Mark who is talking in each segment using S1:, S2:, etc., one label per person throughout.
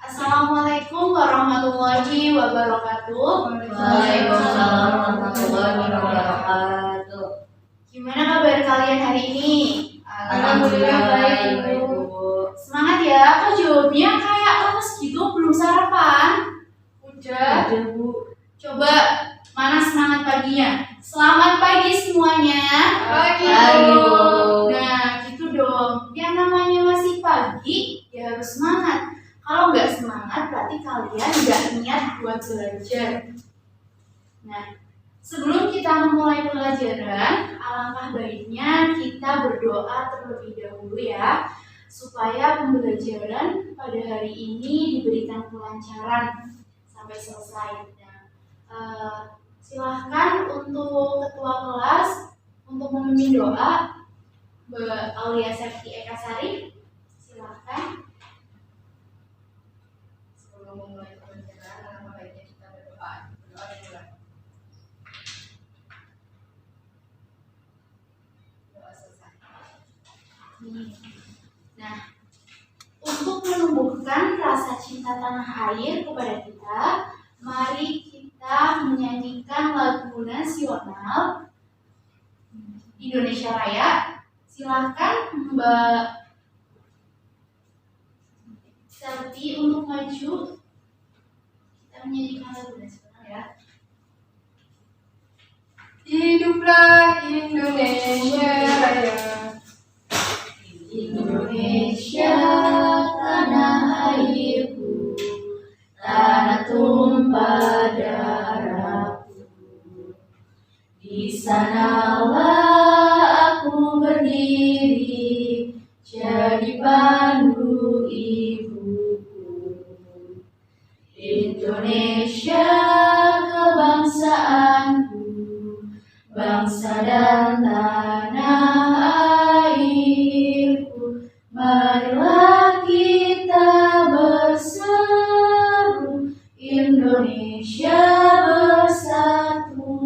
S1: Assalamualaikum warahmatullahi wabarakatuh.
S2: Waalaikumsalam warahmatullahi wabarakatuh.
S1: Gimana kabar kalian hari ini?
S2: Alhamdulillah baik, Ibu.
S1: Semangat ya. Kok jawabnya kayak lemes gitu, belum sarapan? Udah,
S2: Bu.
S1: Coba mana semangat paginya? Selamat pagi semuanya.
S2: Pagi, Bu.
S1: Nah, gitu dong. Yang namanya masih pagi, ya harus semangat. Kalau nggak semangat, berarti kalian nggak niat buat belajar. Nah, sebelum kita memulai pelajaran, alangkah baiknya kita berdoa terlebih dahulu ya, supaya pembelajaran pada hari ini diberikan kelancaran sampai selesai. Nah, silahkan untuk ketua kelas untuk memimpin doa, Mbak Aulia Septi Ekasari, silahkan.
S2: Memulai pembelajaran, alangkah baiknya kita berdoa. Berdoa dulu. Doa selesai.
S1: Nah, untuk menumbuhkan rasa cinta tanah air kepada kita, mari kita menyanyikan lagu nasional Indonesia Raya. Silahkan Mbak Septi untuk maju. Kita menyanyikan lagu nasional ya.
S2: Hiduplah Indonesia Raya.
S1: Indonesia tanah airku, tanah tumpah darahku. Di sanalah aku berdiri, jadi pandu ibuku. Indonesia kebangsaanku, bangsa dan tanah airku. Marilah kita berseru, Indonesia bersatu.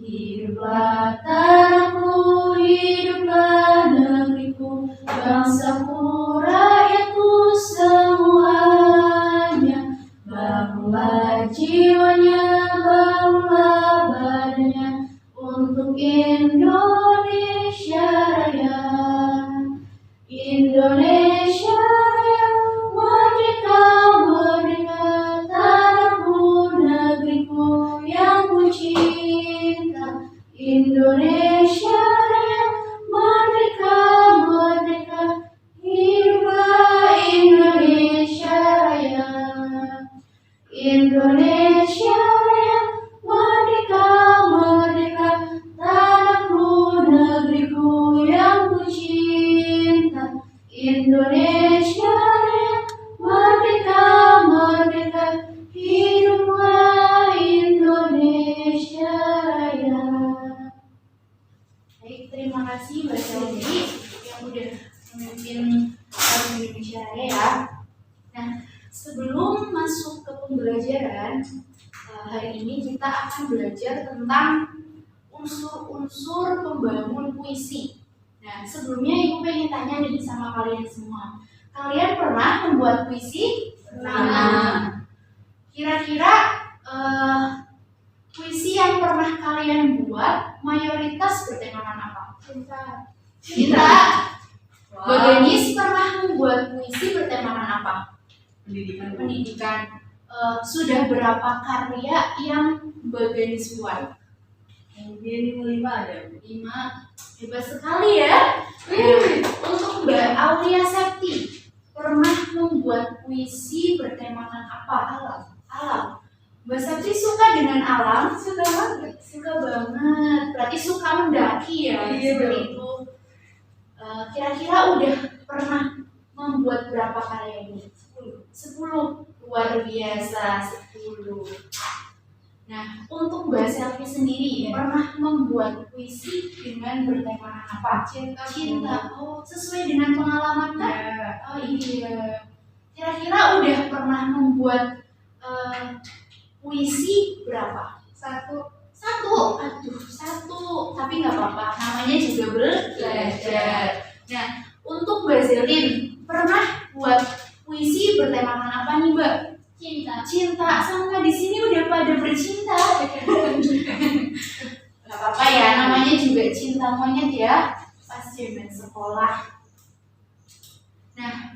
S1: Hiduplah tanahku, hiduplah negeriku, bangsaku, rakyatku semuanya. Bangunlah jiwanya, bangunlah badannya untuk Indonesia Raya. Indonesia Raya, merdeka, merdeka, tanahku, negeriku yang ku cinta. Indonesia Raya, merdeka, merdeka, hiduplah Indonesia Raya. Indonesia Raya, merdeka, merdeka, tanahku, negeriku yang ku cinta. Indonesia Raya, merdeka, merdeka, hiduplah Indonesia Raya. Baik, terima kasih Mbak Selvi yang udah memimpin lagu Indonesia Raya ya. Nah, sebelum masuk ke pembelajaran, hari ini kita akan belajar tentang unsur-unsur pembangun puisi. Nah, sebelumnya Ibu pengen tanya nih sama kalian semua. Kalian pernah membuat puisi?
S2: Pernah.
S1: Kira-kira puisi yang pernah kalian buat mayoritas bertemakan apa? Cinta. Mbak Denis pernah membuat puisi bertemakan apa? Pendidikan. Sudah berapa karya yang Mbak Denis buat?
S2: Mungkin 5 ada.
S1: 5. Hebat sekali ya. Untuk Mbak Aulia Septi pernah membuat puisi bertemakan apa? Alam. Mbak Septi suka dengan alam? Suka banget. Berarti suka mendaki ya?
S2: Iya.
S1: Seperti itu. Kira-kira udah pernah membuat berapa karya ini? 10. Luar biasa, 10. Nah, untuk Mbak Selvi sendiri pernah membuat puisi dengan bertemakan apa? Cinta. Oh, sesuai dengan pengalaman kan? Oh iya. Kira-kira udah pernah membuat puisi berapa? 1. Aduh, 1. Tapi nggak apa-apa. Namanya juga belajar. Nah, untuk Mbak Zelin pernah buat puisi bertemakan apa nih, Mbak?
S2: Cinta.
S1: Cinta. Sama di sini udah pada bercinta. Gak apa-apa ya, namanya juga cinta monyet ya, pas zaman sekolah. Nah,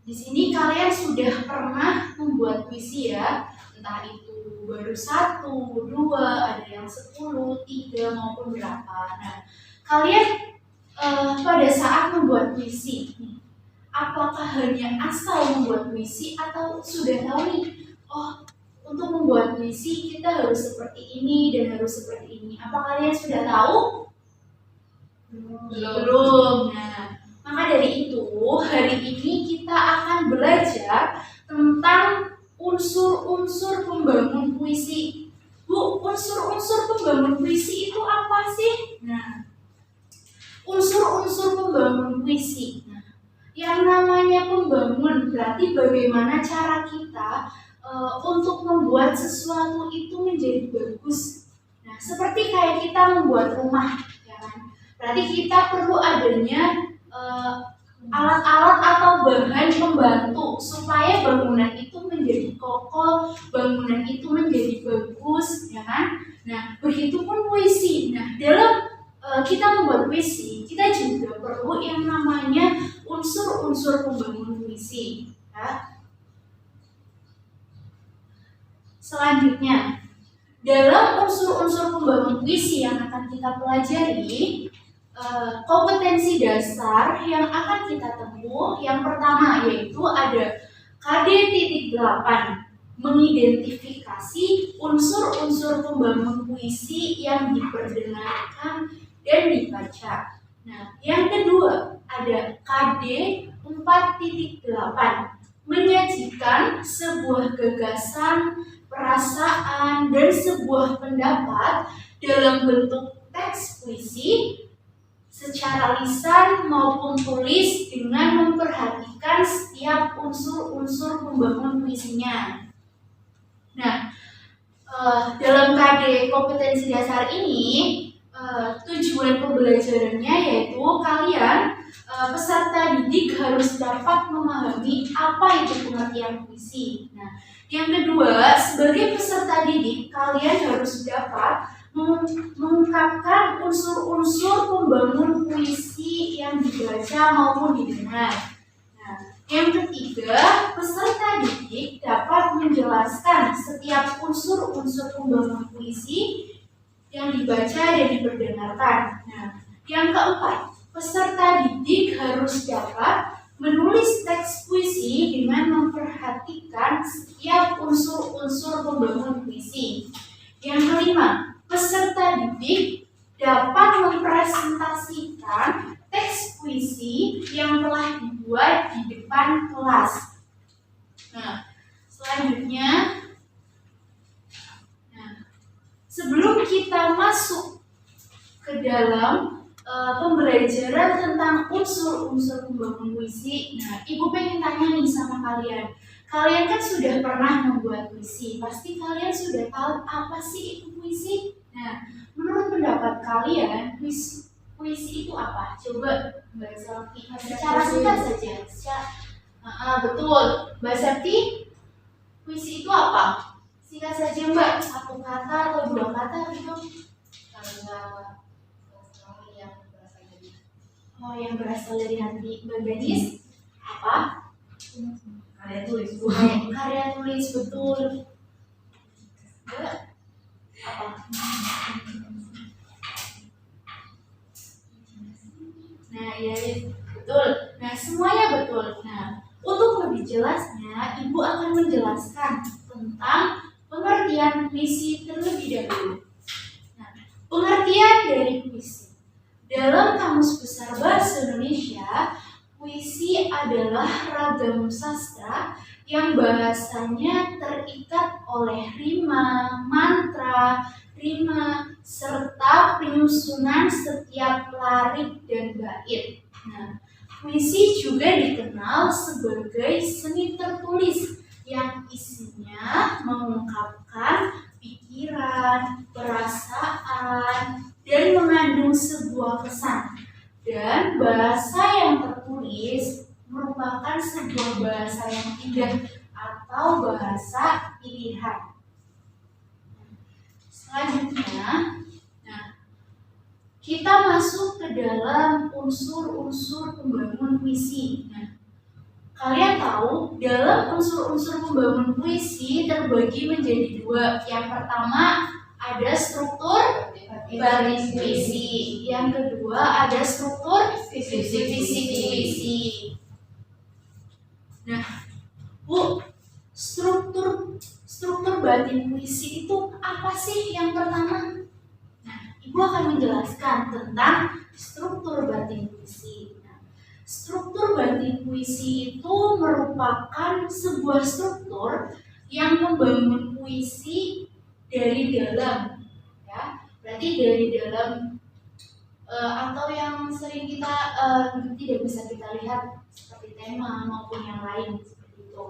S1: di sini kalian sudah pernah membuat puisi ya, entah itu baru 1, 2, ada yang 10, 3 maupun berapa. Nah, kalian pada saat membuat puisi, apakah hanya asal membuat puisi atau sudah tahu nih, oh untuk membuat puisi kita harus seperti ini dan harus seperti ini. Apa kalian sudah tahu? Belum. Nah, maka dari itu hari ini kita akan belajar tentang unsur-unsur pembangun puisi. Bu, unsur-unsur pembangun puisi itu apa sih? Nah, unsur-unsur pembangun puisi. Nah, yang namanya pembangun berarti bagaimana cara kita untuk membuat sesuatu itu menjadi bagus. Nah, seperti kayak kita membuat rumah, ya kan? Berarti kita perlu adanya alat-alat atau bahan pembantu supaya bangunan itu menjadi kokoh, bangunan itu menjadi bagus, ya kan? Nah, begitupun puisi. Nah, dalam kita membuat puisi, kita juga perlu yang namanya unsur-unsur pembangun puisi. Ya. Selanjutnya, dalam unsur-unsur pembangun puisi yang akan kita pelajari, kompetensi dasar yang akan kita tempuh, yang pertama yaitu ada KD.8, mengidentifikasi unsur-unsur pembangun puisi yang diperdengarkan dan dibaca. Nah, yang kedua ada KD.4.8, menyajikan sebuah gagasan, perasaan, dan sebuah pendapat dalam bentuk teks puisi secara lisan maupun tulis dengan memperhatikan setiap unsur-unsur pembangun puisinya. Nah, dalam KD kompetensi dasar ini tujuan pembelajarannya yaitu kalian peserta didik harus dapat memahami apa itu pengertian puisi. Nah, yang kedua, sebagai peserta didik kalian harus dapat mengungkapkan unsur-unsur pembangun puisi yang dibaca maupun didengar. Nah, yang ketiga, peserta didik dapat menjelaskan setiap unsur-unsur pembangun puisi yang dibaca dan diperdengarkan. Nah, yang keempat, peserta didik harus dapat menulis teks puisi dengan memperhatikan setiap unsur-unsur pembangun puisi. Yang kelima, peserta didik dapat mempresentasikan teks puisi yang telah dibuat di depan kelas. Nah, selanjutnya, sebelum kita masuk ke dalam pembelajaran tentang unsur-unsur pembangun puisi, nah, Ibu pengen tanya nih sama kalian. Kalian kan sudah pernah membuat puisi, pasti kalian sudah tahu apa sih itu puisi. Nah, menurut pendapat kalian, puisi itu apa? Coba Mbak Selvi, secara singkat saja. Betul, Mbak Septi, puisi itu apa? Singkat saja Mbak, 1 kata atau 2 kata gitu. Yang berasal dari hati. Mbak Gadis, apa?
S2: Karya tulis.
S1: Karya tulis, betul. Mbak, apa? Nah, iya, betul. Nah, semuanya betul. Nah, untuk lebih jelasnya, Ibu akan menjelaskan tentang pengertian puisi terlebih dahulu. Nah, pengertian dari puisi. Dalam Kamus Besar Bahasa Indonesia, puisi adalah ragam sastra yang bahasanya terikat oleh rima, mantra, rima, serta penyusunan setiap larik dan bait. Nah, puisi juga dikenal sebagai seni tertulis yang isinya mengungkapkan pikiran, perasaan, dan mengandung sebuah pesan. Dan bahasa yang tertulis merupakan sebuah bahasa yang indah atau bahasa pilihan. Selanjutnya, nah, kita masuk ke dalam unsur-unsur pembangun puisi. Nah, kalian tahu dalam unsur-unsur pembangun puisi terbagi menjadi dua. Yang pertama ada struktur batin puisi, yang kedua ada struktur fisik puisi. Nah, Bu, struktur batin puisi itu apa sih yang pertama? Nah, Ibu akan menjelaskan tentang struktur batin puisi. Nah, struktur batin puisi itu merupakan sebuah struktur yang membangun puisi dari dalam, ya. Berarti dari dalam atau yang sering kita tidak bisa kita lihat seperti tema maupun yang lain seperti itu.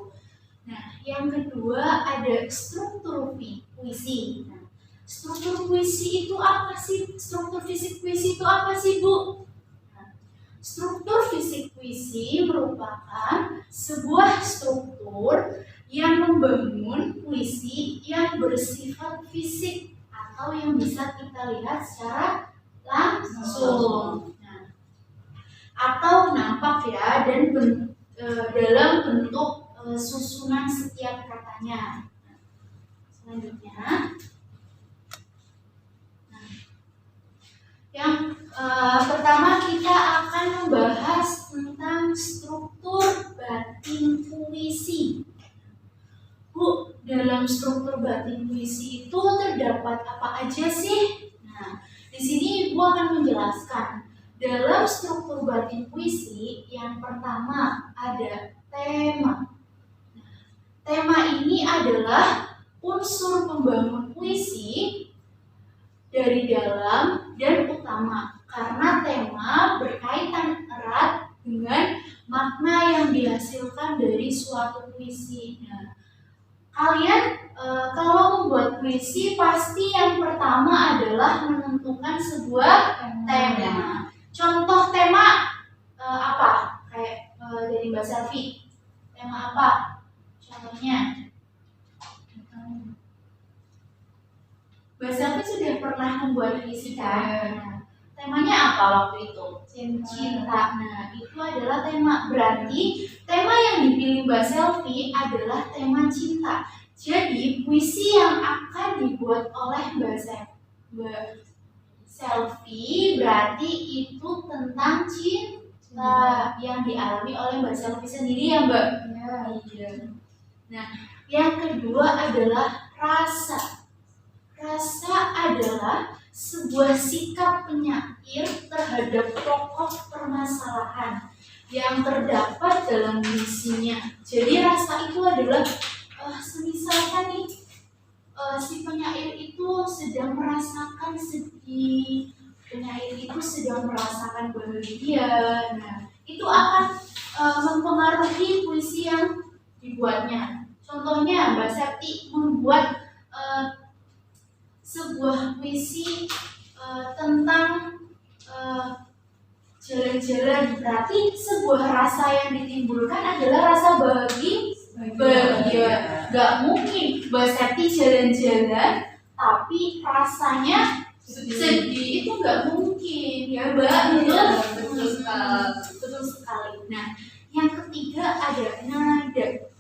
S1: Nah, yang kedua ada struktur puisi. Nah, struktur puisi itu apa sih? Struktur fisik puisi itu apa sih, Bu? Nah, struktur fisik puisi merupakan sebuah struktur yang membangun puisi yang bersifat fisik atau yang bisa kita lihat secara langsung. Nah, atau nampak ya, dan dalam bentuk susunan setiap katanya. Selanjutnya, yang pertama kita akan membahas tentang struktur batin puisi. Bu, dalam struktur batin puisi itu terdapat apa aja sih? Nah, di sini Ibu akan menjelaskan. Dalam struktur batin puisi, yang pertama ada tema. Tema ini adalah unsur pembangun puisi dari dalam dan utama, karena tema berkaitan erat dengan makna yang dihasilkan dari suatu puisi. Nah, kalian kalau membuat puisi pasti yang pertama adalah menentukan sebuah tema. Contoh tema apa? Kayak dari Mbak Selvi. Tema apa? Contohnya. Mbak Selvi sudah pernah membuat puisi kan? Nah, temanya apa waktu itu? Cinta. Nah, itu adalah tema. Berarti tema yang dipilih Mbak Selvi adalah tema cinta. Jadi puisi yang akan dibuat oleh Mbak Selvi berarti itu tentang cinta yang dialami oleh Mbak Selvi sendiri ya, Mbak? Iya. Nah, yang kedua adalah rasa. Rasa adalah sebuah sikap penyair terhadap tokoh permasalahan yang terdapat dalam puisinya. Jadi rasa itu adalah semisalkan nih si penyair itu sedang merasakan sedih, penyair itu sedang merasakan bahagia. Nah, itu akan mempengaruhi puisi yang dibuatnya. Contohnya Mbak Septi membuat sebuah puisi tentang jalan-jalan, berarti sebuah rasa yang ditimbulkan adalah rasa bahagia. Gak mungkin Mbak Septi jalan-jalan tapi rasanya sedih, itu gak mungkin ya, Mbak. Betul sekali. Nah, yang ketiga ada nada.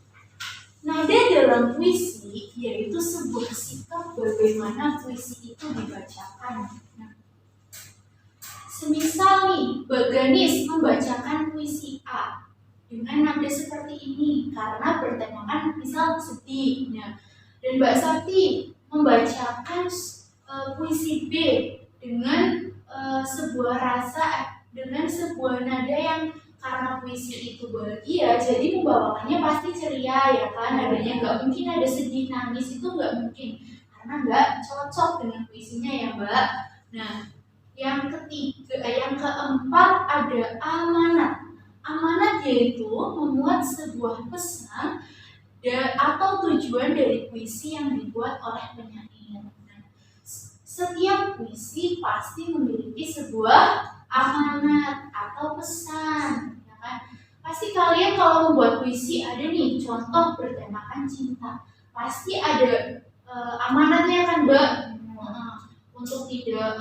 S1: Nada dalam puisi yaitu sebuah sikap bagaimana puisi itu dibacakan. Nah, semisal nih, Baganis membacakan puisi A dengan nada seperti ini karena bertemakan misal sedih. Nah, dan Mbak Sakti membacakan puisi B dengan sebuah rasa, dengan sebuah nada yang karena puisi itu bahagia, jadi membawakannya pasti ceria ya kan, nadanya nggak mungkin ada sedih nangis, itu nggak mungkin karena nggak cocok dengan puisinya ya, Mbak. Nah, yang keempat ada amanat. Amanat yaitu memuat sebuah pesan atau tujuan dari puisi yang dibuat oleh penyair. Nah, setiap puisi pasti memiliki sebuah amanat atau pesan, ya kan? Pasti kalian kalau membuat puisi ada nih contoh bertemakan cinta. Pasti ada amanatnya kan, Mbak? Untuk tidak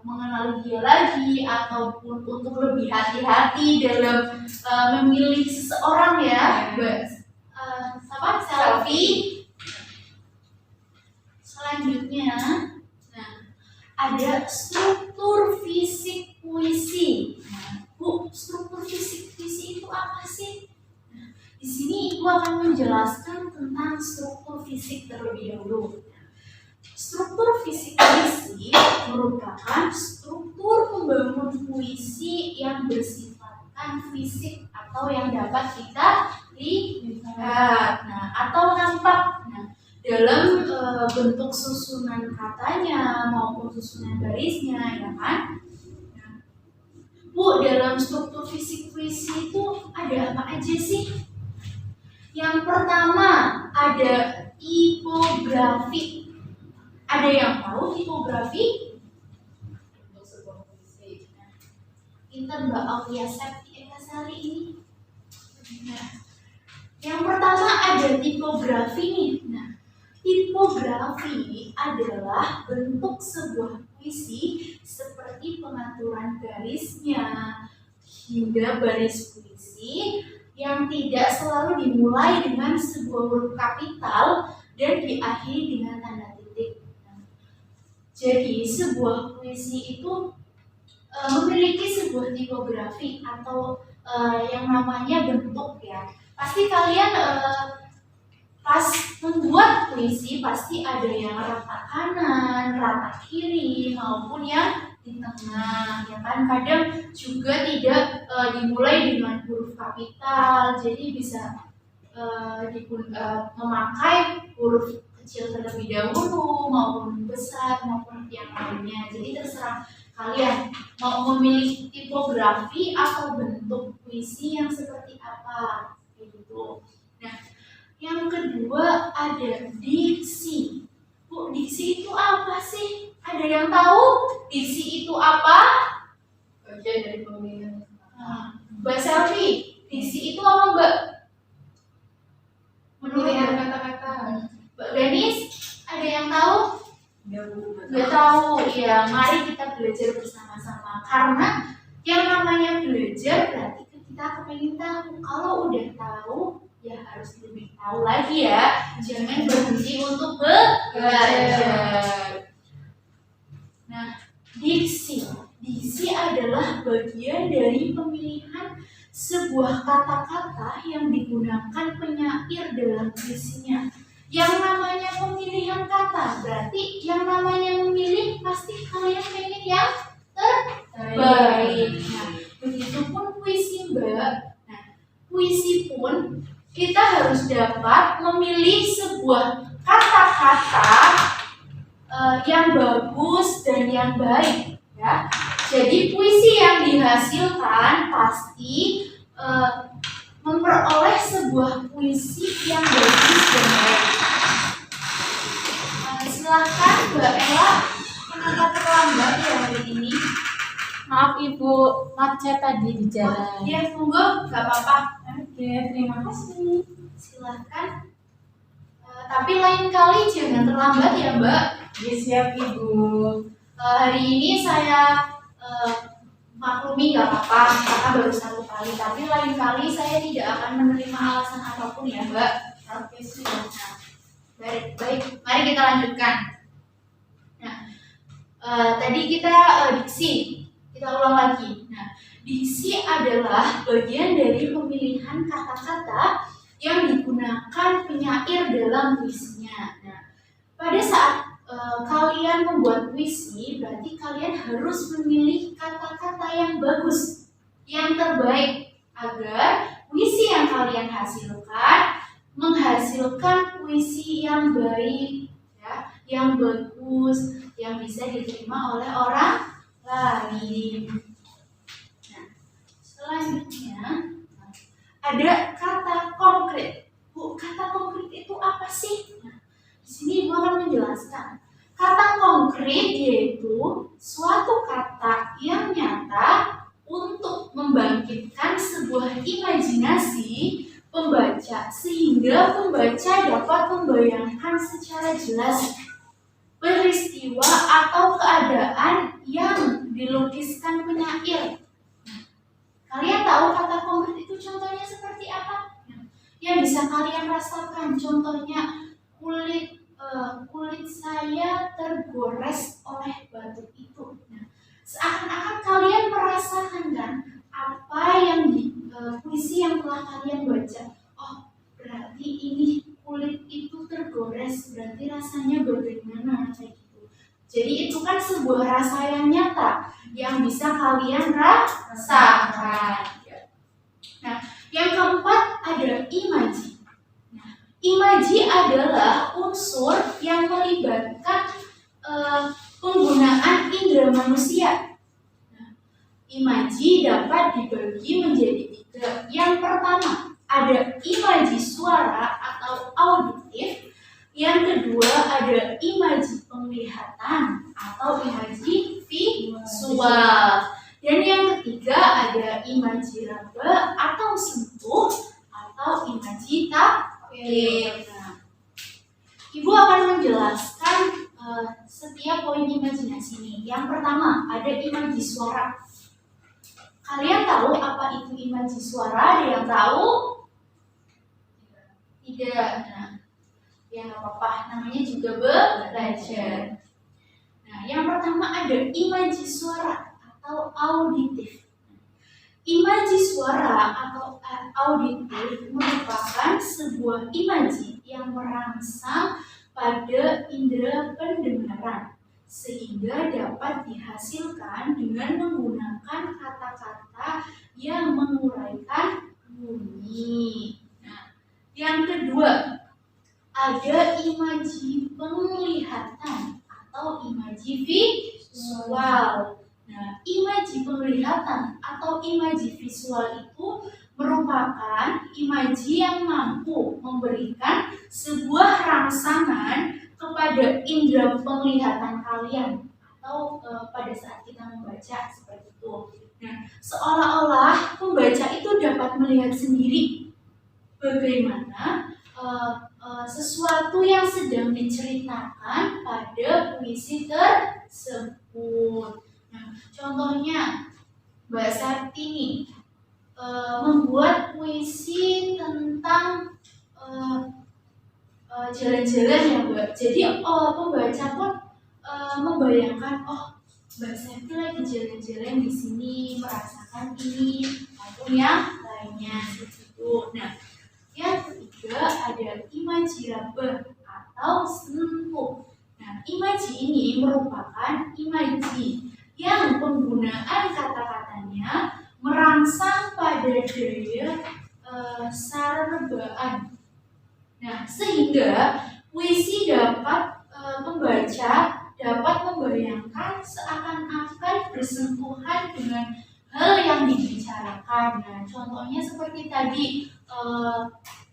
S1: mengenal dia lagi ataupun untuk lebih hati-hati dalam memilih seseorang ya, Mbak. Selfie. Selanjutnya, nah, ada struktur fisik puisi. Nah, Bu, struktur fisik puisi itu apa sih? Nah, di sini Ibu akan menjelaskan tentang struktur fisik terlebih dahulu. Struktur fisik puisi merupakan struktur pembangun puisi yang bersifatkan fisik atau yang dapat kita lihat, nah, atau nampak. Nah, dalam bentuk susunan katanya maupun susunan barisnya, ya kan? Nah, Bu, dalam struktur fisik puisi itu ada apa aja sih? Yang pertama ada tipografi. Ada yang tahu tipografi?
S2: Untuk sebuah puisi.
S1: Pinter Mbak Aulia Septi Ekasari ini. Nah, yang pertama ada tipografi nih. Nah, tipografi adalah bentuk sebuah puisi seperti pengaturan garisnya hingga baris puisi yang tidak selalu dimulai dengan sebuah huruf kapital dan diakhiri dengan tanda titik. Jadi sebuah puisi itu memiliki sebuah tipografi atau yang namanya bentuk ya. Pasti kalian pas membuat puisi pasti ada yang rata kanan, rata kiri maupun yang di tengah, ya kan? Kadang juga tidak dimulai dengan huruf kapital, jadi bisa memakai huruf kecil terlebih dahulu maupun besar maupun yang lainnya. Jadi terserah kalian mau memilih tipografi atau bentuk puisi yang seperti apa, gitu. Nah, yang kedua ada diksi. Bu, diksi itu apa sih? Ada yang tahu diksi itu apa?
S2: Bagian dari pemilihan.
S1: Mbak Selvi, diksi itu apa, Mbak?
S2: Pemilihan kata-kata.
S1: Mbak Ganis, ada yang tahu? Nggak tahu. Ya, mari kita belajar bersama-sama. Karena yang namanya belajar berarti kita kepengen tahu. Kalau udah tahu, ya harus lebih tahu lagi ya. Jangan berhenti untuk belajar. Nah, diksi. Diksi adalah bagian dari pemilihan sebuah kata-kata yang digunakan penyair dalam puisinya. Yang namanya pemilihan kata, berarti yang namanya memilih pasti kalian pengen yang terbaik. Nah, begitupun puisi, Mbak. Nah, puisi pun kita harus dapat memilih sebuah kata-kata yang bagus dan yang baik, ya. Jadi puisi yang dihasilkan pasti memperoleh sebuah puisi yang bagus dan baik. Silahkan Mbak Ella, kenapa terlambat ya hari ini?
S3: Maaf Ibu, macet tadi di jalan.
S1: Ya, monggo, nggak apa-apa.
S3: Oke, terima kasih.
S1: Silahkan. Tapi lain kali jangan terlambat ya Mbak.
S3: Ya, siap Ibu.
S1: Hari ini saya maklumi nggak apa-apa, karena baru satu kali. Tapi lain kali saya tidak akan menerima alasan apapun ya Mbak. Oke, sudah. Nah, baik, mari kita lanjutkan. Nah, tadi kita diksi. Kita ulang lagi. Nah, diksi adalah bagian dari pemilihan kata-kata yang digunakan penyair dalam puisinya. Nah, pada saat kalian membuat puisi, berarti kalian harus memilih kata-kata yang bagus, yang terbaik, agar puisi yang kalian hasilkan menghasilkan puisi yang baik, ya, yang bagus, yang bisa diterima oleh orang lain. Nah, selanjutnya ada kata konkret. Bu, kata konkret itu apa sih? Nah, di sini Ibu akan menjelaskan. Kata konkret yaitu suatu kata yang nyata untuk membangkitkan sebuah imajinasi sehingga pembaca dapat membayangkan secara jelas peristiwa atau keadaan yang dilukiskan penyair. Kalian tahu kata konkret itu contohnya seperti apa? Yang bisa kalian rasakan, contohnya kulit saya tergores oleh batu itu. Nah, seakan-akan kalian merasakan kan apa yang di puisi yang telah kalian baca. Oh, berarti ini kulit itu tergores, berarti rasanya bagaimana kayak gitu. Jadi itu kan sebuah rasa yang nyata yang bisa kalian rasakan. Nah, yang keempat ada imaji. Nah, imaji adalah unsur yang melibatkan penggunaan indera manusia. Nah, imaji dapat dibagi menjadi 3. Yang pertama ada imaji suara atau auditif. Yang kedua ada imaji penglihatan atau imaji visual. Dan yang ketiga ada imaji raba atau sentuh atau imaji takdir. Nah, Ibu akan menjelaskan setiap poin imajinasi ini. Yang pertama ada imaji suara. Kalian tahu apa itu imaji suara? Ada yang tahu? Tidak. Nah, ya nggak apa-apa. Namanya juga belajar. Nah, yang pertama ada imaji suara atau auditif. Imaji suara atau auditif merupakan sebuah imaji yang merangsang pada indera pendengaran sehingga dapat dihasilkan dengan menggunakan kata-kata yang menguraikan bunyi. Nah, yang kedua ada imaji penglihatan atau imaji visual. Nah, imaji penglihatan atau imaji visual itu merupakan imaji yang mampu memberikan sebuah rangsangan kepada indera penglihatan kalian atau pada saat kita membaca seperti itu. Nah, seolah-olah pembaca itu dapat melihat sendiri bagaimana sesuatu yang sedang diceritakan pada puisi tersebut. Nah, contohnya Mbak Sartini membuat puisi tentang jalan-jalan ya Mbak. Jadi pembaca pun membayangkan, oh Mbak Sarti lagi jalan-jalan di sini, merasakan ini maupun yang lainnya seperti. Nah, yang ketiga ada imaji raba atau sentuh. Nah, imaji ini merupakan imaji yang penggunaan kata-katanya merangsang pada daya sarabaan. Nah, sehingga puisi dapat membaca dapat membayangkan seakan-akan bersentuhan dengan hal yang dibicarakan. Nah, contohnya seperti tadi,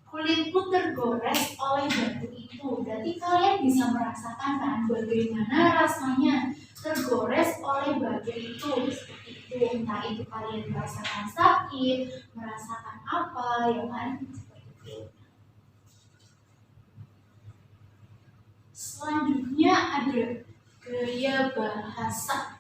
S1: kulitku tergores oleh batu itu. Berarti kalian bisa merasakan kan bagaimana rasanya tergores oleh batu itu. Seperti itu, entah itu kalian merasakan sakit, merasakan apa, ya kan? Seperti itu. Selanjutnya ada gaya bahasa.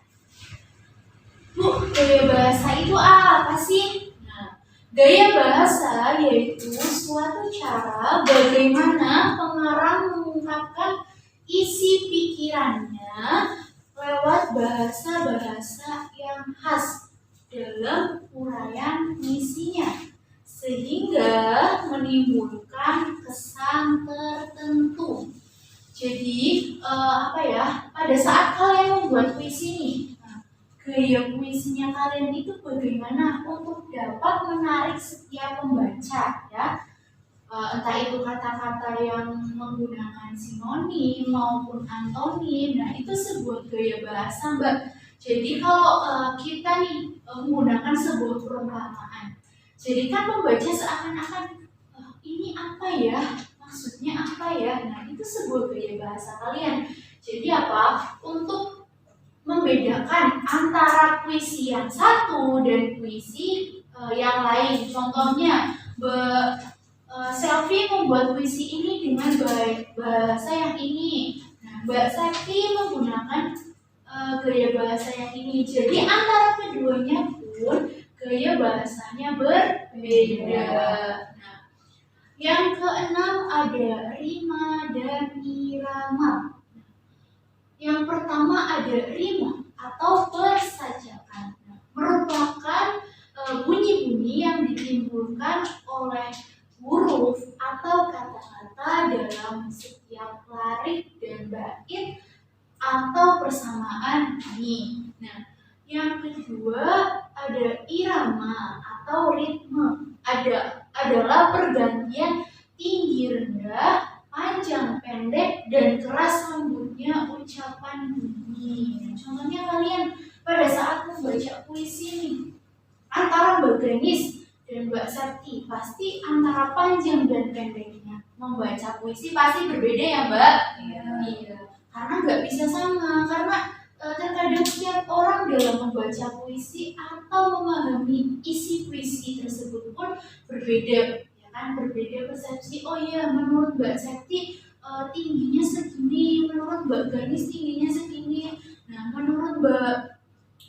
S1: Bu, gaya bahasa itu apa sih? Nah, gaya bahasa yaitu suatu cara bagaimana pengarang mengungkapkan isi pikirannya lewat bahasa-bahasa yang khas dalam uraian puisinya, sehingga menimbulkan kesan tertentu. Jadi pada saat kalian membuat puisi ini, gaya puisinya kalian itu bagaimana untuk dapat menarik setiap pembaca, ya. Entah itu kata-kata yang menggunakan sinonim maupun antonim. Nah, itu sebuah gaya bahasa, Mbak. Jadi kalau kita nih menggunakan sebuah perumpamaan, jadi kan membaca seakan-akan ini apa ya, maksudnya apa ya. Nah, itu sebuah gaya bahasa kalian. Jadi untuk membedakan antara puisi yang satu dan puisi yang lain. Contohnya Selfie membuat puisi ini dengan bahasa yang ini. Nah, Mbak Sakti menggunakan gaya bahasa yang ini. Jadi antara keduanya pun gaya bahasanya berbeda. Nah, yang keenam ada rima dan irama. Yang pertama ada rima atau persajakan. Nah, merupakan bunyi-bunyi yang ditimbulkan oleh huruf atau kata-kata dalam setiap larik dan bait atau persamaan ini. Nah, yang kedua ada irama atau ritme. Adalah pergantian tinggi rendah, panjang pendek, dan keras lembutnya ucapan bunyi. Nah, contohnya kalian pada saat membaca puisi nih, antara Mbak Ganis dan Mbak Sakti pasti antara panjang dan pendeknya membaca puisi pasti berbeda ya Mbak? Iya. Karena nggak bisa sama, karena terkadang setiap orang dalam membaca puisi atau memahami isi puisi tersebut pun berbeda, ya kan? Berbeda persepsi. Oh iya, menurut Mbak Sakti tingginya segini, menurut Mbak Ganis tingginya segini. Nah, menurut Mbak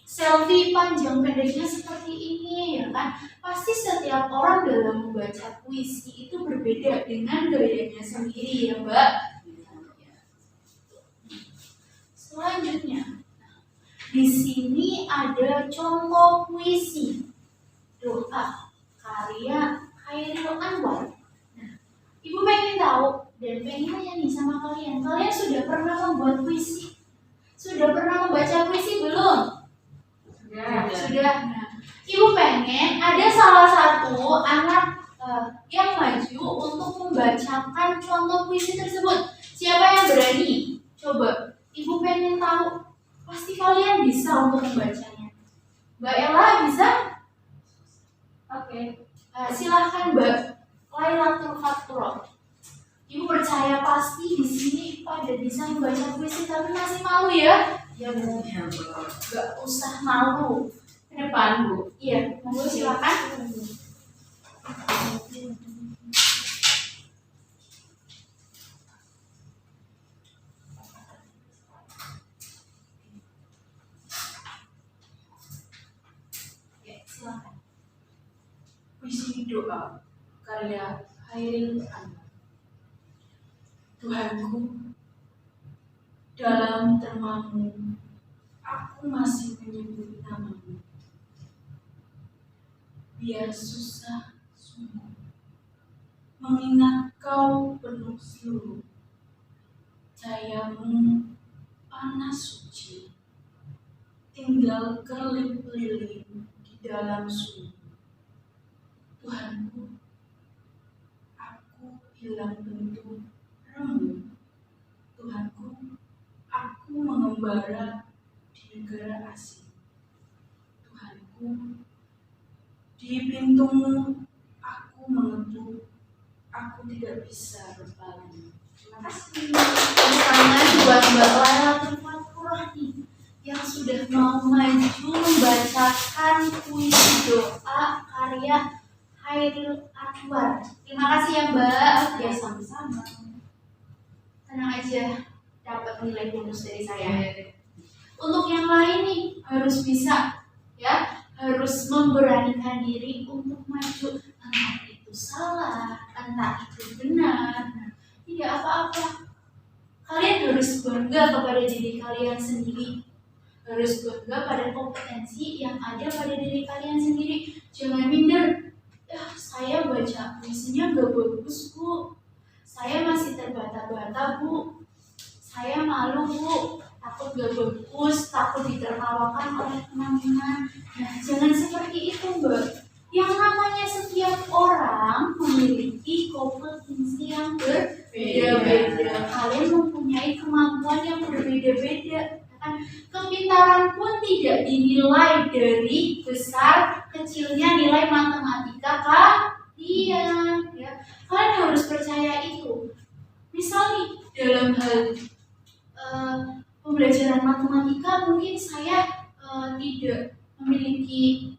S1: Selfie panjang pendeknya seperti ini, ya kan? Pasti setiap orang dalam membaca puisi itu berbeda dengan gayanya sendiri, ya Mbak. Selanjutnya, di sini ada contoh puisi doa karya Khairil Anwar. Nah, Ibu pengen tahu dan pengen nanya nih sama kalian, kalian sudah pernah membuat puisi? Sudah pernah membaca puisi belum? Sudah. Nah, Ibu pengen ada salah satu anak yang maju untuk membacakan contoh puisi tersebut. Siapa yang berani? Coba. Ibu pengen tahu. Pasti kalian bisa untuk membacanya. Mbak Ella bisa? Oke. Silahkan Mbak Lailatul Fathurah. Ibu percaya pasti di sini pada bisa membaca puisi, tapi masih malu ya? Ya Bu. Gak usah malu. Ke depan Bu. Iya, Bu silakan. Silakan. Puisi doa karya Khairil Anwar. Tuhanku, dalam termamu, aku masih menyebut namamu. Biar susah sungguh, mengingat kau penuh seluruh. Cahayamu panas suci, tinggal kelip-lilin di dalam sumur. Tuhanku, aku hilang bentuk remuk. Tuhanku, aku mengembara di negara asing. Tuhanku, di pintumu aku mengetuk, aku tidak bisa berpaling. Terima kasih. Tepuk tangan buat Mbak Lailatul Fathurah nih yang sudah mau maju membacakan puisi doa karya Khairil Anwar. Terima kasih ya Mbak. Ya sama-sama. Tenang aja, dapat nilai bonus dari saya. Untuk yang lain nih harus bisa, ya, harus memberanikan diri untuk maju. Entah itu salah, entah itu benar. Nah, tidak apa-apa. Kalian harus bangga kepada diri kalian sendiri. Harus bangga pada kompetensi yang ada pada diri kalian sendiri. Jangan minder. Saya baca puisinya gak bagus Bu. Saya masih terbata-bata Bu. Saya malu Bu. Takut gak bagus, takut ditertawakan oleh teman-teman. Nah, jangan seperti itu Mbak. Yang namanya setiap orang memiliki kompetensi yang berbeda-beda. Kalian mempunyai kemampuan yang berbeda-beda. Kepintaran pun tidak dinilai dari besar kecilnya nilai matematika kalian. Ya. Kalian harus percaya itu. Misal nih dalam hal pembelajaran matematika mungkin saya tidak memiliki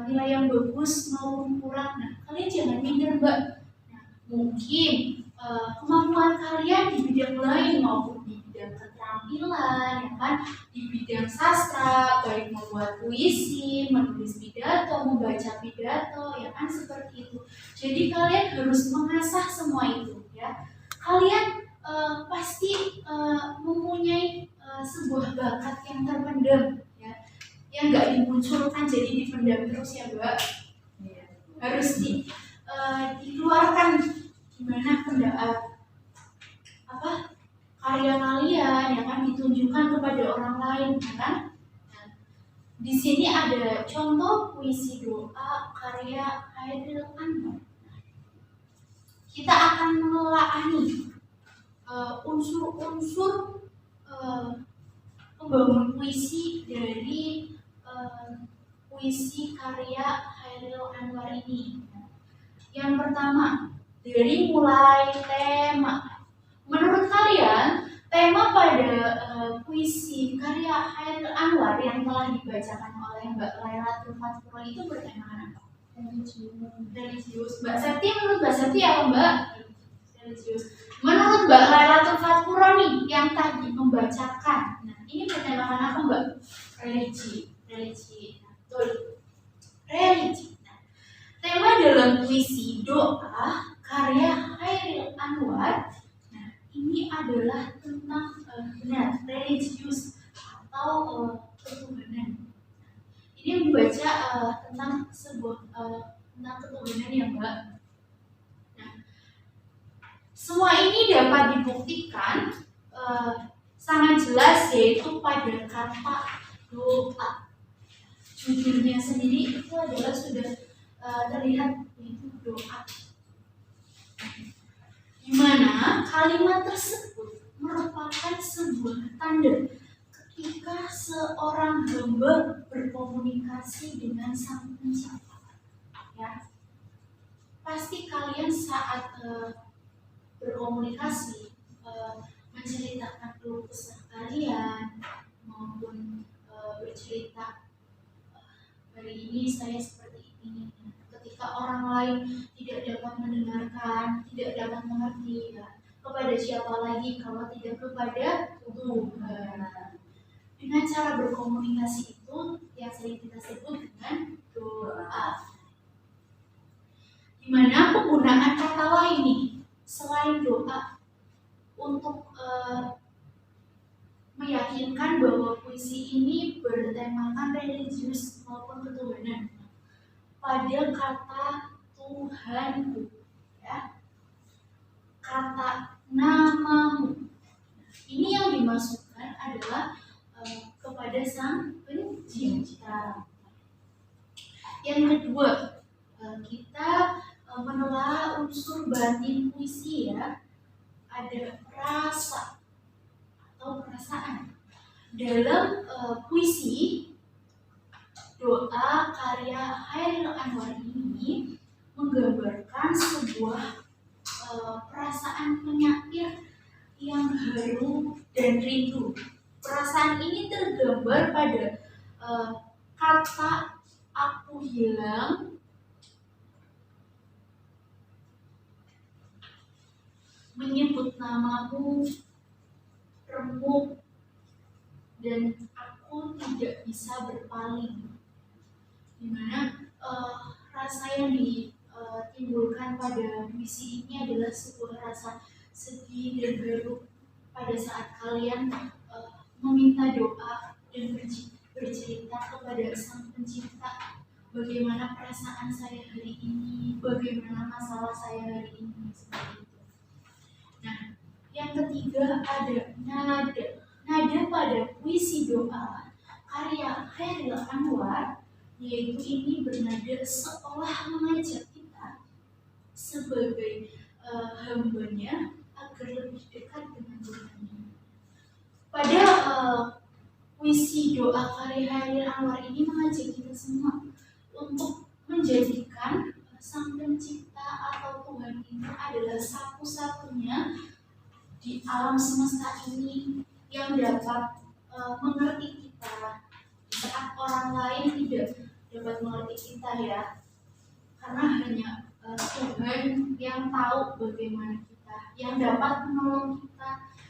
S1: nilai yang bagus maupun kurang. Nah, kalian jangan minder Mbak. Nah, Mungkin kemampuan kalian di bidang lain maupun di bidang keterampilan, ya kan, di bidang sastra, baik membuat puisi, menulis pidato, membaca pidato, ya kan, seperti itu. Jadi kalian harus mengasah semua itu, ya. Kalian pasti mempunyai sebuah bakat yang terpendam, ya, yang nggak dimunculkan jadi dipendam terus ya, Mbak. Harus dikeluarkan gimana karya kalian, ya kan, ditunjukkan kepada orang lain, ya kan. Nah, di sini ada contoh puisi doa karya Khairil Anwar. Kita akan menelaani unsur-unsur pembangun puisi dari puisi karya Khairil Anwar ini. Yang pertama, dari mulai tema. Menurut kalian, tema pada puisi karya Khairil Anwar yang telah dibacakan oleh Mbak Lailatul Fatfuro itu bertemakan apa? Religius. Mbak Septi, menurut Mbak Septi apa, Mbak? Religius. Menurut Mbak Lailatul Fatfuro nih yang tadi membacakan, nah ini bertemakan apa, Mbak? Religi. Nah, betul. Religi. Nah, tema dalam puisi doa karya Khairil Anwar, nah ini adalah tentang religius atau ketuhanan. Ini membaca tentang tentang ketuhanan ya, Mbak. Nah, semua ini dapat dibuktikan sangat jelas yaitu pada kata doa. Judulnya sendiri itu adalah sudah terlihat yaitu doa. Di mana kalimat tersebut merupakan sebuah tanda ketika seorang hamba berkomunikasi dengan Sang Pencipta. Ya, pasti kalian saat berkomunikasi menceritakan keluh kesah kalian maupun bercerita hari ini saya seperti ini. Ketika orang lain tidak dapat mendengarkan, tidak dapat mengerti, ya, kepada siapa lagi kalau tidak kepada Tuhan. Dengan cara berkomunikasi itu yang sering kita sebut dengan doa. Dimana penggunaan kata lain nih selain doa untuk meyakinkan bahwa puisi ini bertemakan religius maupun ketuhanan pada kata Tuhanku, ya, kata namamu. Ini yang dimasukkan adalah kepada Sang Pencipta. Yang kedua, kita menelaah unsur batin puisi, ya. Ada rasa atau perasaan. Dalam puisi doa karya Khairil Anwar ini menggambarkan sebuah perasaan penyair yang haru dan rindu. Perasaan ini tergambar pada kata aku hilang, menyebut namamu, remuk, dan aku tidak bisa berpaling. Dimana rasa yang ditimbulkan pada puisi ini adalah sebuah rasa sedih dan haru pada saat kalian meminta doa dan bercerita kepada Sang Pencipta bagaimana perasaan saya hari ini, bagaimana masalah saya hari ini, seperti itu. Nah, yang ketiga ada nada. Nada pada puisi doa karya Khairil Anwar, yaitu ini bernada seolah mengajak kita sebagai hambanya agar lebih dekat dengan Tuhan. Pada puisi doa karya Khairil Anwar ini mengajak kita semua untuk menjadikan Sang Pencipta atau Tuhan ini adalah satu-satunya di alam semesta ini yang dapat mengerti kita di saat orang lain tidak dapat mengerti kita, ya. Karena hanya Tuhan yang tahu bagaimana kita, yang dapat menolong kita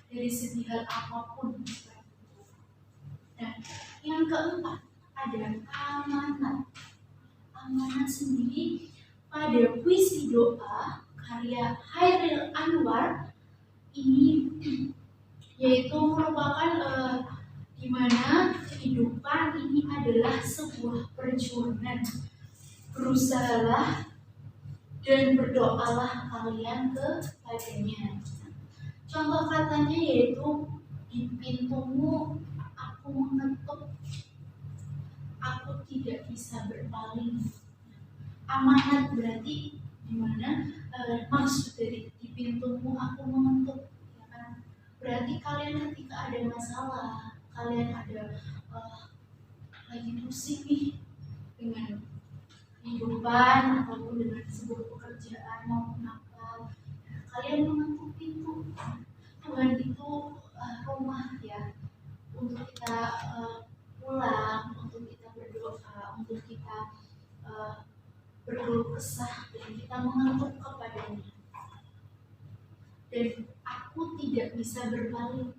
S1: dari segi hal apapun. Dan yang keempat ada amanat. Amanat sendiri pada puisi doa karya Hairil Anwar ini yaitu merupakan di mana kehidupan ini adalah sebuah perjuangan. Berusahalah dan berdoalah kalian kepadanya. Contoh katanya yaitu di pintumu aku mengetuk, aku tidak bisa berpaling. Amanat berarti gimana? Maksud dari di pintumu aku mengetuk, ya kan? Berarti kalian ketika ada masalah, kalian ada lagi pusing nih dengan kehidupan ataupun dengan sebuah pekerjaan maupun apa, kalian mengetuk pintu. Tuhan itu rumah ya untuk kita pulang, untuk kita berdoa, untuk kita berkeluh kesah dan kita mengetuk kepadanya. Dan aku tidak bisa berpaling.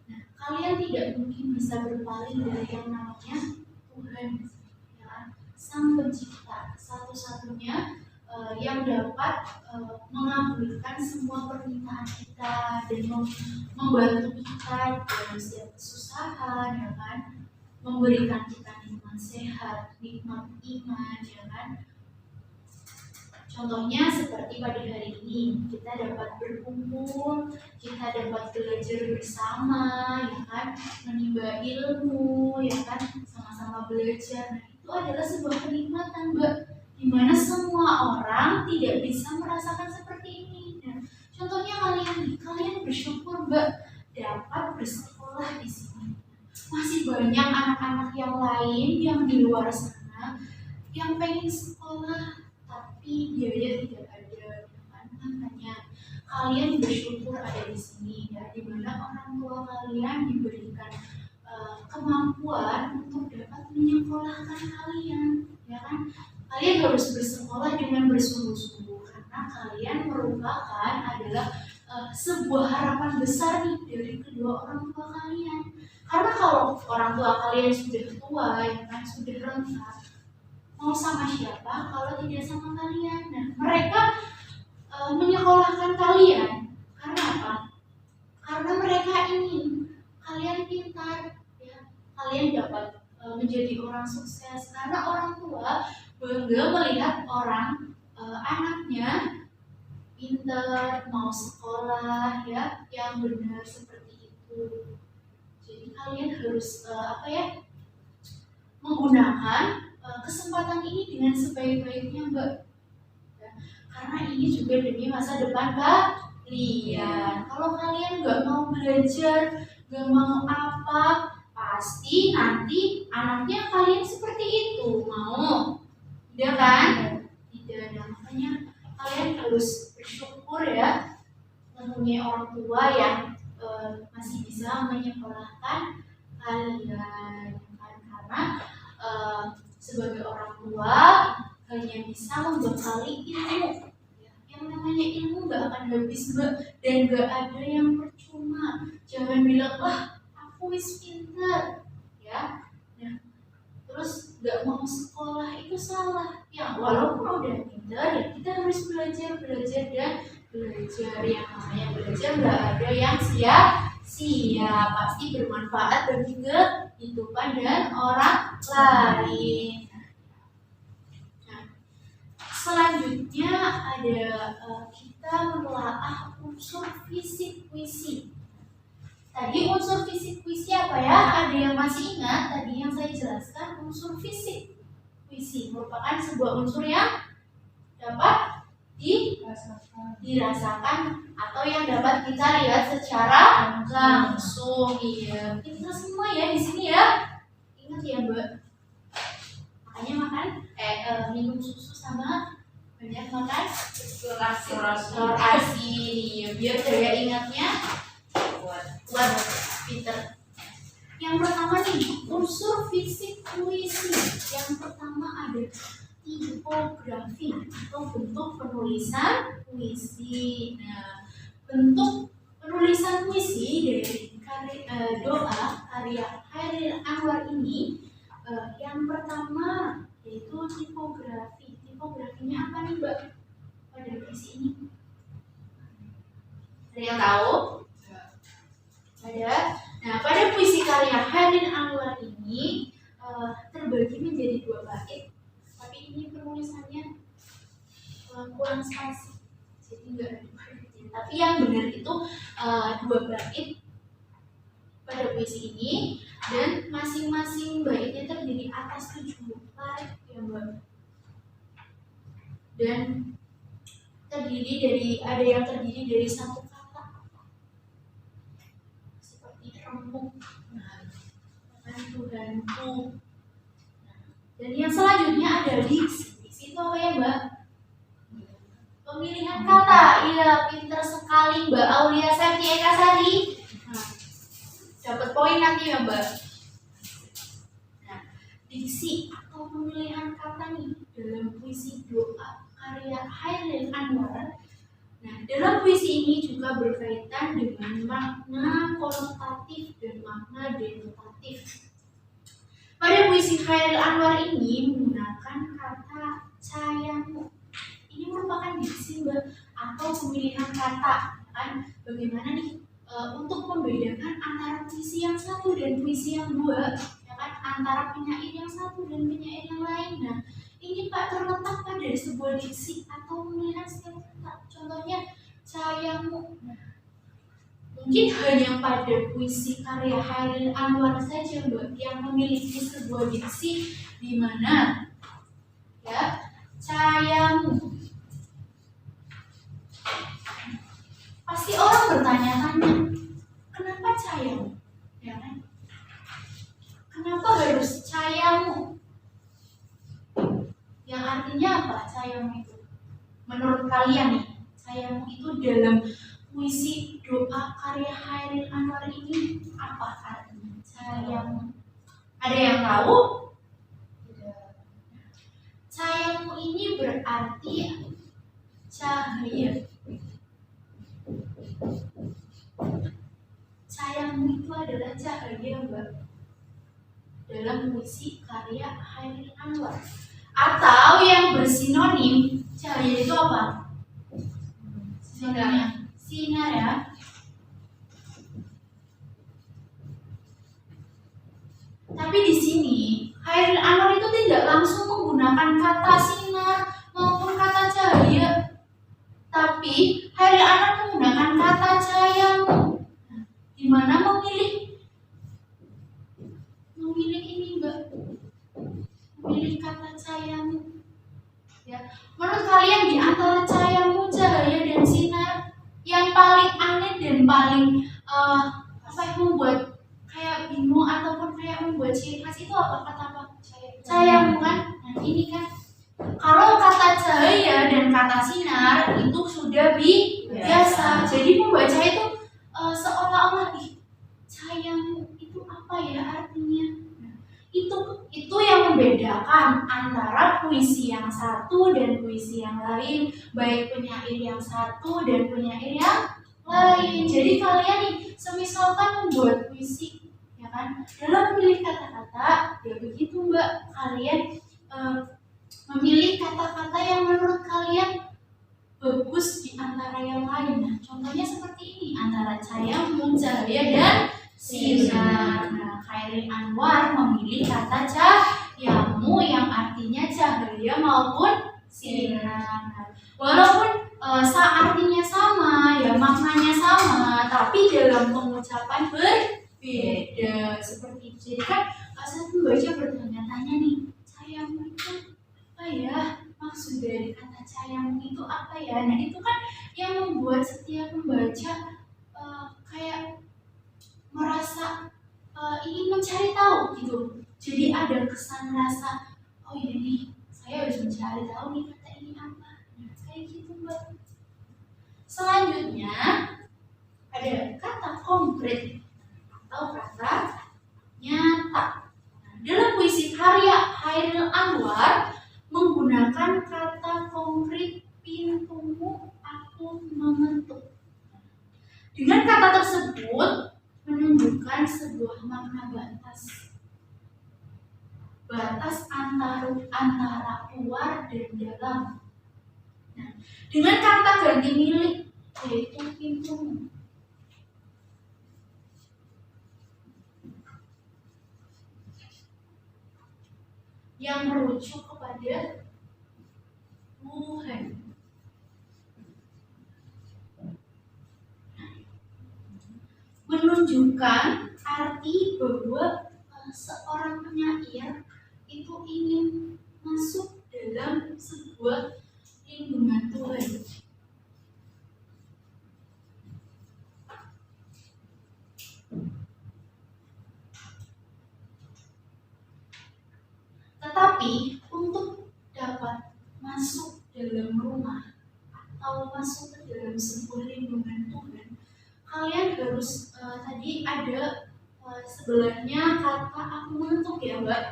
S1: Nah, kalian tidak mungkin bisa berpaling dari yang namanya Tuhan, ya, Sang Pencipta, satu-satunya yang dapat mengabulkan semua permintaan kita dan membantu kita dalam setiap kesusahan, ya kan, memberikan kita nikmat sehat, nikmat iman, ya kan. Contohnya seperti pada hari ini kita dapat berkumpul, kita dapat belajar bersama, ya kan, menimba ilmu, ya kan, sama-sama belajar. Nah, itu adalah sebuah kenikmatan, Mbak, di mana semua orang tidak bisa merasakan seperti ini. Nah, contohnya kalian bersyukur, Mbak, dapat bersekolah di sini. Masih banyak anak-anak yang lain yang di luar sana yang pengen sekolah tapi biaya tidak ada, kan? Makanya kalian bersyukur ada di sini, ya, di mana orang tua kalian diberikan kemampuan untuk dapat menyekolahkan kalian, ya kan? Kalian harus bersekolah dengan bersungguh-sungguh karena kalian merupakan adalah sebuah harapan besar nih dari kedua orang tua kalian. Karena kalau orang tua kalian sudah tua, ya kan, sudah renta, mau sama siapa kalau tidak sama kalian? Nah, mereka menyekolahkan kalian karena apa? Karena mereka ingin kalian pintar, ya, kalian dapat menjadi orang sukses. Karena orang tua bangga melihat orang anaknya pintar, mau sekolah, ya, yang benar seperti itu. Jadi kalian harus menggunakan kesempatan ini dengan sebaik-baiknya, Mbak, ya, karena ini juga demi masa depan kalian. Kalau kalian nggak mau belajar, nggak mau apa, pasti nanti anaknya kalian seperti itu. Mau? Tidak kan? Tidak. Nah, makanya kalian harus bersyukur, ya, mempunyai orang tua yang masih bisa menyekolahkan kalian, kan? Karena sebagai orang tua hanya bisa membekali ilmu, ya. Yang namanya ilmu gak akan habis, Mbak, dan gak ada yang percuma. Jangan bilang, wah, aku wis pintar, ya, nah, terus gak mau sekolah, itu salah. Ya, walaupun udah pintar, ya, kita harus belajar dan belajar. Yang namanya belajar gak ada yang sia-sia, pasti bermanfaat bagi kehidupan dan orang lain. Nah, selanjutnya ada kita menelaah unsur fisik puisi. Tadi unsur fisik puisi apa, ya? Ada yang masih ingat tadi yang saya jelaskan? Unsur fisik puisi merupakan sebuah unsur yang dapat dirasakan atau yang dapat kita lihat secara langsung. Iya, kita semua ya di sini, ya. Ingat ya, Mbak. Makanya makan minum susu sama banyak makan telur asin, ya, biar daya ingatnya kuat, pinter. Yang pertama nih, unsur fisik puisi. Yang pertama ada tipografi atau bentuk penulisan puisi. Nah, bentuk penulisan puisi dari doa karya Chairil Anwar ini yang pertama yaitu tipografi. Tipografinya apa nih, Mbak? Pada puisi ini? Ada yang tahu? Ada. Nah, pada puisi karya Chairil Anwar ini terbagi menjadi 2 bait. Tapi ini penulisannya kurang spasi, jadi enggak ada baitnya. Tapi yang benar itu 2 bait pada puisi ini, dan masing-masing baitnya terdiri atas 7 barit ya, Mbak. Dan ada yang terdiri dari 1 kata seperti remuk, Tuhanku. Dan yang selanjutnya ada diksi. Diksi itu apa ya, Mbak? Pemilihan kata. Iya, pinter sekali Mbak Aulia Septi Ekasari. Nah, dapat poin nanti ya, Mbak. Nah, diksi atau pemilihan kata nih dalam puisi doa karya Chairil Anwar. Nah, dalam puisi ini juga berkaitan dengan makna konotatif dan makna denotatif. Pada puisi Chairil Anwar ini menggunakan kata cayamu. Ini merupakan diksi, Mbak, atau pemilihan kata. Kan bagaimana nih untuk membedakan antara puisi yang satu dan puisi yang 2, ya kan, antara penyair yang satu dan penyair yang lain. Nah, ini Pak terletak pada sebuah diksi atau pemilihan setiap kata. Contohnya cayamu. Mungkin hanya pada puisi karya Chairil Anwar saja, Mbak, yang memiliki sebuah diksi di mana ya cayamu. Pasti orang bertanya-tanya, kenapa cayamu? Ya kan? Kenapa harus cayamu? Yang artinya apa cayamu itu? Menurut kalian nih, cayamu itu dalam puisi doa karya Chairil Anwar ini apa artinya? Cayamu. Ada yang tahu? Cayamu ini berarti cahaya. Cayamu itu adalah cahaya, Mbak, dalam puisi karya Chairil Anwar. Atau yang bersinonim, cahaya itu apa? Sinarnya. Sinar ya. Tapi di sini Chairil Anwar itu tidak langsung menggunakan kata sinar maupun kata cahaya, tapi Chairil Anwar menggunakan kata cayamu. Di mana memilih ini, Mbak, memilih kata cayamu. Ya, menurut kalian di antara cayamu, cahaya dan sinar, yang paling aneh dan paling membuat kayak bingung ataupun kayak membuat ciri khas itu apa? Kata apa? Cayamu kan? Nah, ini kan kalau kata cahaya dan kata sinar itu sudah biasa. Jadi pembaca itu seolah-olah cayamu itu apa ya artinya? Nah, itu yang membedakan antara puisi yang satu dan puisi yang lain, baik penyair yang satu dan penyair yang lain. Jadi kalian nih, semisalkan membuat puisi, ya kan, dalam memilih kata-kata, ya begitu, Mbak, kalian memilih kata-kata yang menurut kalian bagus di antara yang lain. Nah, contohnya seperti ini, antara cayamu, cahaya dan sinar. Nah, Chairil Anwar memilih kata cayamu yang artinya cahaya maupun sinar. Nah, walaupun artinya sama, ya maknanya sama, tapi dalam pengucapan berbeda. Seperti itu. Jadi kan saat pembaca bertanya-tanya nih, cayamu itu apa ya? Maksud dari kata cayamu itu apa ya? Nah, itu kan yang membuat setiap pembaca kayak merasa ingin mencari tahu gitu. Jadi ada kesan rasa, oh iya nih, saya harus mencari tahu nih kata ini apa. Nah, kayak gitu, Mbak. Selanjutnya ada kata konkret atau kata nyata. Nah, dalam puisi karya Chairil Anwar menggunakan kata konkret pintumu aku mengetuk. Dengan kata tersebut menunjukkan sebuah makna batas. Batas antara luar dan dalam. Nah, dengan kata ganti milik yaitu pintumu. Yang merujuk kepada Tuhan. Menunjukkan arti bahwa seorang penyair itu ingin masuk dalam sebuah lindungan Tuhan. Tetapi untuk dapat masuk dalam rumah atau masuk ke dalam sebuah lindungan Tuhan, kalian harus tadi ada sebelahnya kata aku mengetuk ya Mbak.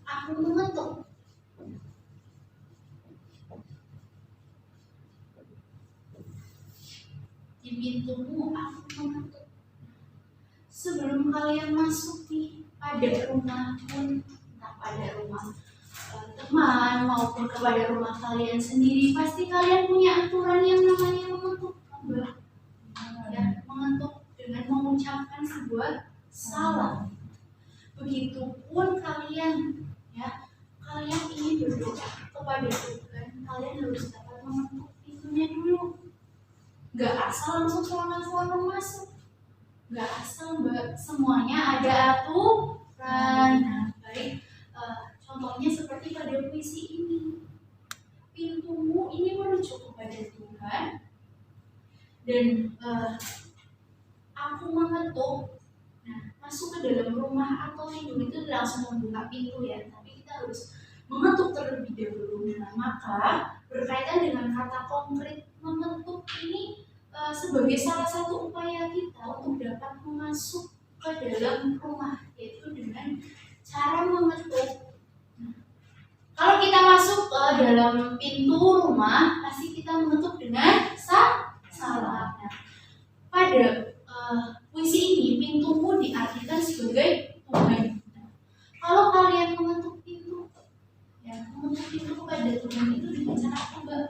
S1: Aku mengetuk. Di pintumu aku mengetuk. Sebelum kalian masuk pada rumah pun, entah pada rumah teman maupun kepada rumah kalian sendiri, pasti kalian punya aturan yang namanya mengetuk, Mbak. Ya, mengetuk dengan mengucapkan sebuah salam. Begitupun kalian, ya, kalian ingin berdoa kepada Tuhan, kalian harus dapat mengetuk pintunya dulu. Gak asal langsung seorang masuk, gak asal Mbak. Semuanya ada aturan. Nah, baik. Contohnya seperti pada puisi ini. Pintumu ini merujuk kepada Tuhan. Dan aku mengetuk. Nah, masuk ke dalam rumah atau lindung itu langsung membuka pintu ya. Tapi kita harus mengetuk terlebih dahulu. Nah, maka berkaitan dengan kata konkret mengetuk ini sebagai salah satu upaya kita untuk dapat masuk ke dalam rumah, yaitu dengan cara mengetuk. Kalau kita masuk ke dalam pintu rumah, pasti kita mengetuk dengan salam. Nah, pada puisi ini, pintumu diartikan sebagai Tuhan. Nah, kalau kalian mengetuk pintu, ya, mengetuk pintu kepada Tuhan itu dengan cara apa, Mbak?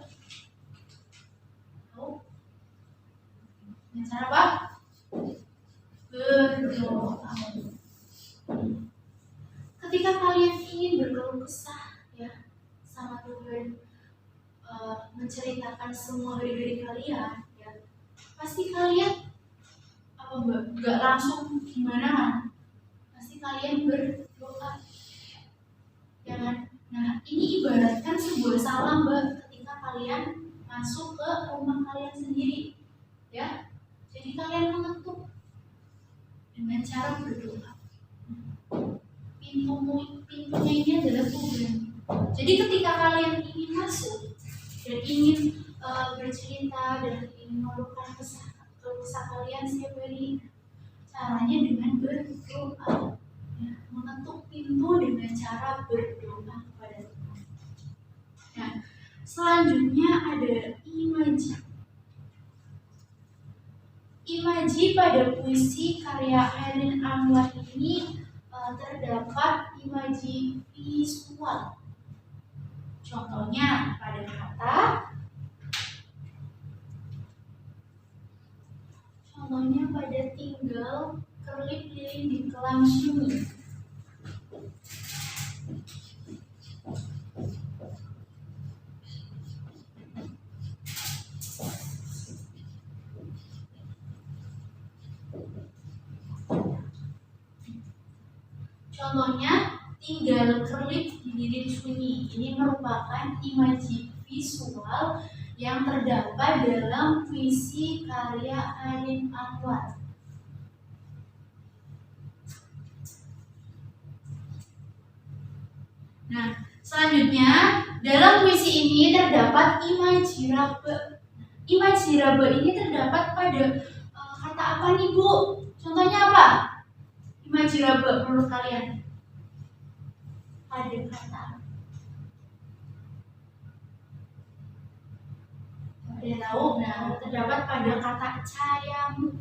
S1: Tahu? Dengan cara apa? Berdoa. Ketika kalian ingin berkeluh kesah, ya, sama Tuhan, menceritakan semua hari-hari kalian, ya, pasti kalian apa Mbak? Gak langsung gimana? Pasti kalian berdoa, ya kan? Nah, ini ibaratkan sebuah salam Mbak, ketika kalian masuk ke rumah kalian sendiri, ya. Jadi kalian mengetuk dengan cara berdoa. Pintunya ini adalah Tuhan. Jadi ketika kalian ingin masuk dan ingin bercerita dan ingin mengeluhkan kesah kalian setiap hari, caranya dengan berdoa, ya, mengetuk pintu dengan cara berdoa kepada Tuhan. Nah, selanjutnya ada imaji. Imaji pada puisi karya Herlin Anwar ini terdapat imaji visual. Contohnya pada kata, contohnya pada tinggal kerlip lilin di kelam sunyi. Contohnya tinggal kerlip di lilin sunyi. Ini merupakan imaji visual yang terdapat dalam puisi karya Herlin Anwar. Nah, selanjutnya dalam puisi ini terdapat imaji raba. Imaji raba ini terdapat pada kata apa nih Bu? Contohnya apa? Imaji raba menurut kalian? Pada kata Ada yang tahu? Nah, terdapat pada kata cahayamu.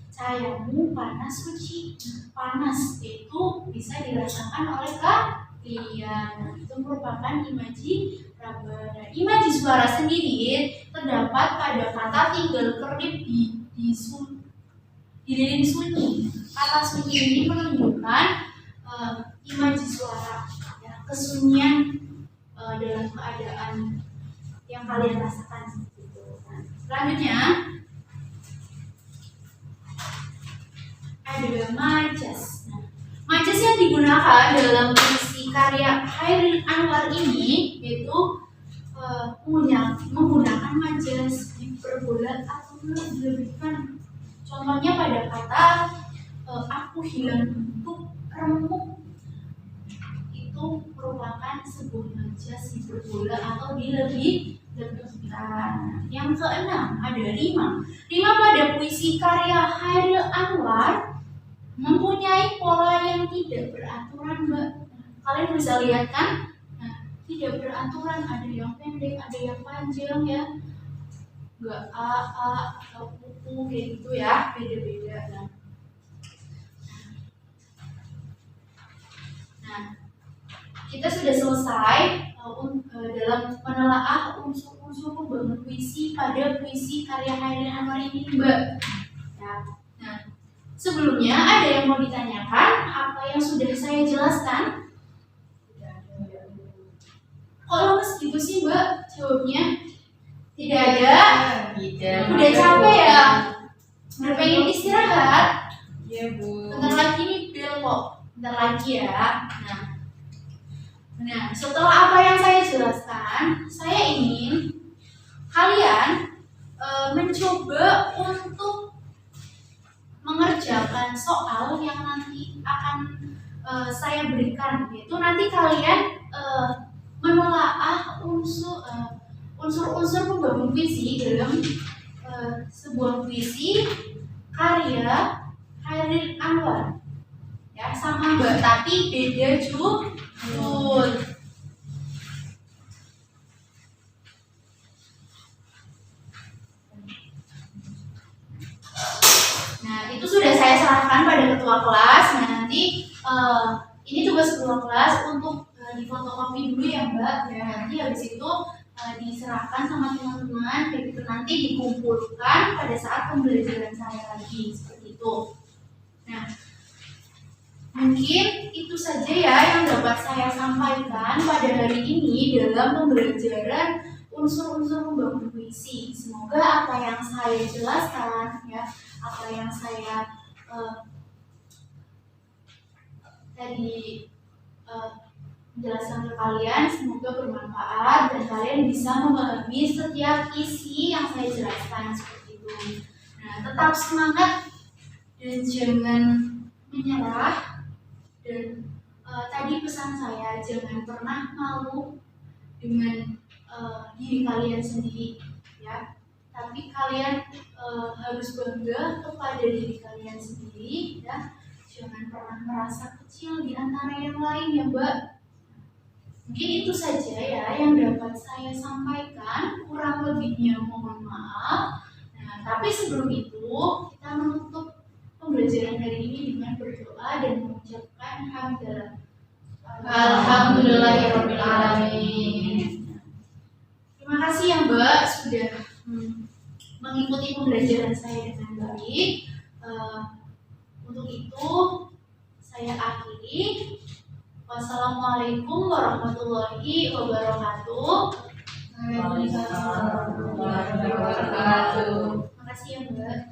S1: Cahayamu panas suci. Panas itu bisa dirasakan oleh kalian. Nah, itu merupakan imaji raba. Nah, imaji suara sendiri terdapat pada kata tinggal kerip dililing sunyi. Kata sunyi ini menunjukkan imaji suara, ya, kesunyian dalam keadaan yang kalian rasakan. Nah, selanjutnya ada majas. Nah, majas yang digunakan dalam puisi karya Chairil Anwar ini yaitu menggunakan majas hiperbola atau dilebihkan. Contohnya pada kata aku hilang bentuk remuk, itu merupakan sebuah majas hiperbola atau dilebihkan. Yang keenam ada rima. Rima pada puisi karya Chairil Anwar mempunyai pola yang tidak beraturan, Mbak. Kalian bisa lihat kan? Nah, tidak beraturan, ada yang pendek, ada yang panjang, ya. Enggak a atau kuku kayak gitu ya, beda-beda. Nah, kita sudah selesai dalam menelaah unsur-unsur pembangun puisi pada puisi karya Chairil Anwar ini, Mbak. Ya. Nah, sebelumnya ada yang mau ditanyakan apa yang sudah saya jelaskan? Kok lemes gitu sih, Mbak? Jawabnya tidak ada. Udah capek ya? Udah pengen istirahat?
S2: Iya, Bu.
S1: Bentar lagi nih bel kok. Bentar lagi ya. Nah, setelah apa yang saya jelaskan, saya ingin kalian mencoba untuk mengerjakan soal yang nanti akan saya berikan. Yaitu nanti kalian menelaah unsur-unsur pembangun puisi dalam sebuah puisi karya Chairil Anwar. Ya, sama Mbak, tapi beda judul. Nah, itu sudah saya serahkan pada ketua kelas. Nah, nanti ini tugas ketua kelas untuk difotokopi dulu ya, Mbak. Ya, nanti habis itu diserahkan sama teman-teman, begitu nanti dikumpulkan pada saat pembelajaran saya lagi, seperti itu. Nah, mungkin itu saja ya yang dapat saya sampaikan pada hari ini dalam pembelajaran unsur-unsur pembangun puisi. Semoga apa yang saya jelaskan, ya, apa yang saya tadi menjelaskan ke kalian semoga bermanfaat dan kalian bisa memahami setiap isi yang saya jelaskan seperti itu. Nah, tetap semangat dan jangan menyerah. Dan tadi pesan saya, jangan pernah malu dengan diri kalian sendiri, ya. Tapi kalian harus bangga kepada diri kalian sendiri, ya. Jangan pernah merasa kecil di antara yang lain, ya, Mbak. Mungkin itu saja ya yang dapat saya sampaikan, kurang lebihnya mohon maaf. Nah, tapi sebelum itu kita menutup pembelajaran hari ini dengan berdoa dan mengucapkan hamdalah.
S2: Alhamdulillahirabbil alamin.
S1: Terima kasih ya Mbak sudah mengikuti pembelajaran saya dengan baik. Untuk itu saya akhiri. Wassalamualaikum warahmatullahi wabarakatuh.
S2: Waalaikumsalam warahmatullahi wabarakatuh.
S1: Terima kasih ya Mbak.